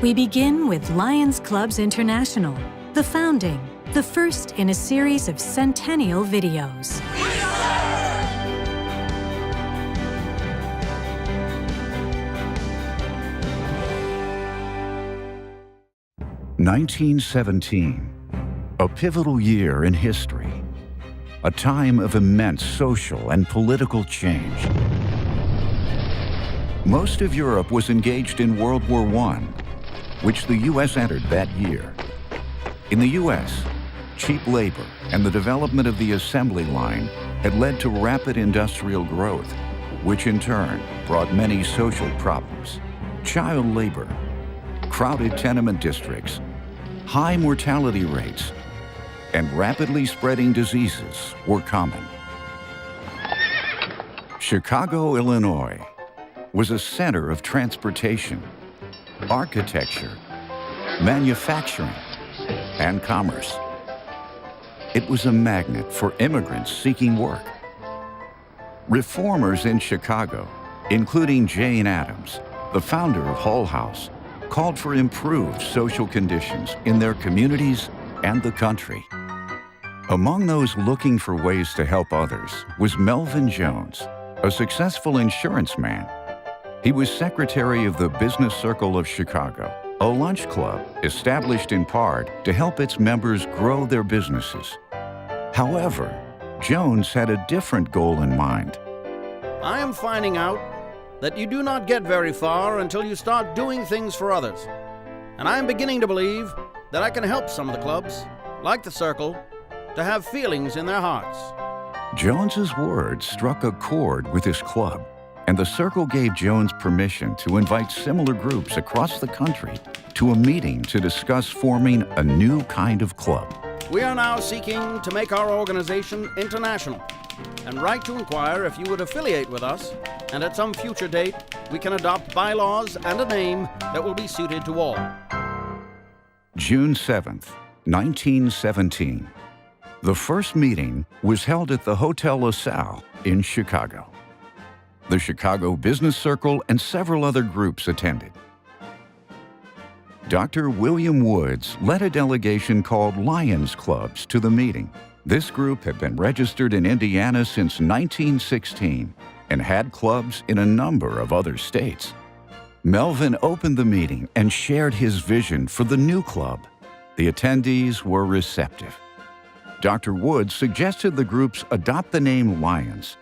We begin with Lions Clubs International, the founding, the first in a series of Centennial videos. 1917, a pivotal year in history, a time of immense social and political change. Most of Europe was engaged in World War I, which the U.S. entered that year. In the U.S., cheap labor and the development of the assembly line had led to rapid industrial growth, which in turn brought many social problems. Child labor, crowded tenement districts, high mortality rates, and rapidly spreading diseases were common. Chicago, Illinois, was a center of transportation, architecture, manufacturing, and commerce. It was a magnet for immigrants seeking work. Reformers in Chicago, including Jane Addams, the founder of Hull House, called for improved social conditions in their communities and the country. Among those looking for ways to help others was Melvin Jones, a successful insurance man. He was secretary of the Business Circle of Chicago, a lunch club established in part to help its members grow their businesses. However, Jones had a different goal in mind. I am finding out that you do not get very far until you start doing things for others. And I am beginning to believe that I can help some of the clubs, like the Circle, to have feelings in their hearts. Jones's words struck a chord with his club, and the Circle gave Jones permission to invite similar groups across the country to a meeting to discuss forming a new kind of club. We are now seeking to make our organization international, and write to inquire if you would affiliate with us, and at some future date, we can adopt bylaws and a name that will be suited to all. June 7th, 1917. The first meeting was held at the Hotel LaSalle in Chicago. The Chicago Business Circle and several other groups attended. Dr. William Woods led a delegation called Lions Clubs to the meeting. This group had been registered in Indiana since 1916 and had clubs in a number of other states. Melvin opened the meeting and shared his vision for the new club. The attendees were receptive. Dr. Woods suggested the groups adopt the name Lions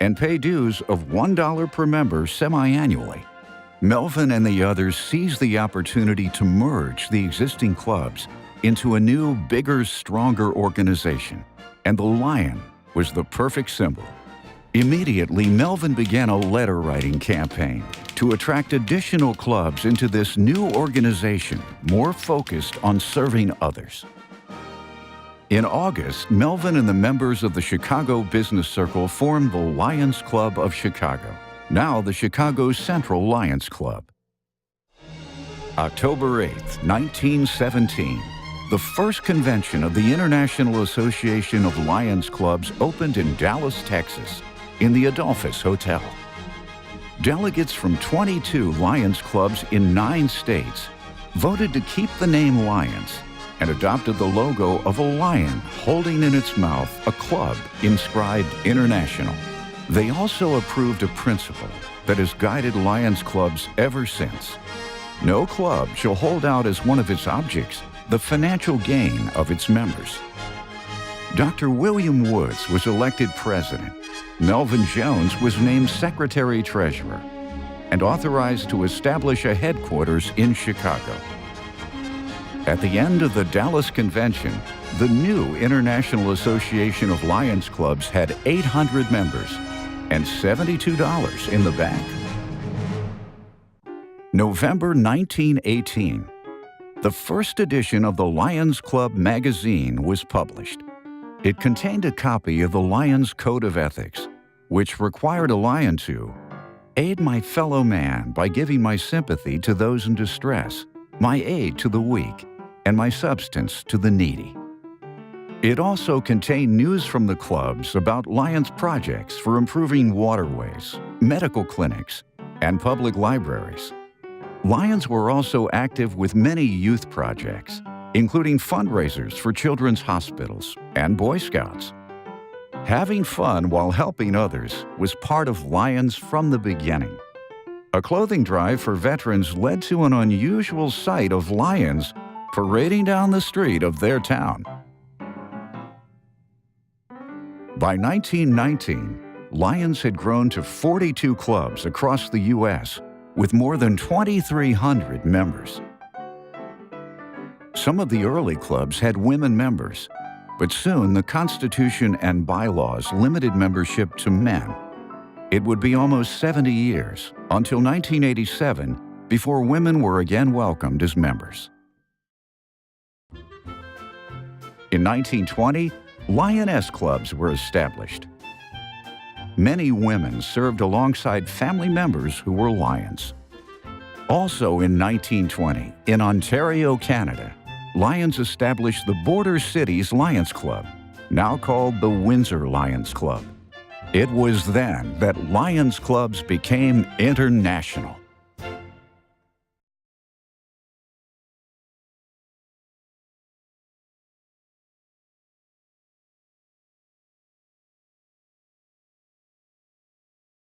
and pay dues of $1 per member semi-annually. Melvin and the others seized the opportunity to merge the existing clubs into a new, bigger, stronger organization, and the lion was the perfect symbol. Immediately, Melvin began a letter-writing campaign to attract additional clubs into this new organization, more focused on serving others. In August, Melvin and the members of the Chicago Business Circle formed the Lions Club of Chicago, now the Chicago Central Lions Club. October 8, 1917, the first convention of the International Association of Lions Clubs opened in Dallas, Texas, in the Adolphus Hotel. Delegates from 22 Lions clubs in 9 states voted to keep the name Lions and adopted the logo of a lion holding in its mouth a club inscribed International. They also approved a principle that has guided Lions clubs ever since. No club shall hold out as one of its objects the financial gain of its members. Dr. William Woods was elected president. Melvin Jones was named secretary-treasurer and authorized to establish a headquarters in Chicago. At the end of the Dallas Convention, the new International Association of Lions Clubs had 800 members and $72 in the bank. November 1918, the first edition of the Lions Club magazine was published. It contained a copy of the Lions Code of Ethics, which required a lion to aid my fellow man by giving my sympathy to those in distress, my aid to the weak, and my substance to the needy. It also contained news from the clubs about Lions projects for improving waterways, medical clinics, and public libraries. Lions were also active with many youth projects, including fundraisers for children's hospitals and Boy Scouts. Having fun while helping others was part of Lions from the beginning. A clothing drive for veterans led to an unusual sight of lions parading down the street of their town. By 1919, Lions had grown to 42 clubs across the U.S. with more than 2,300 members. Some of the early clubs had women members, but soon the Constitution and bylaws limited membership to men. It would be almost 70 years, until 1987, before women were again welcomed as members. In 1920, Lioness clubs were established. Many women served alongside family members who were Lions. Also in 1920, in Ontario, Canada, Lions established the Border Cities Lions Club, now called the Windsor Lions Club. It was then that Lions clubs became international.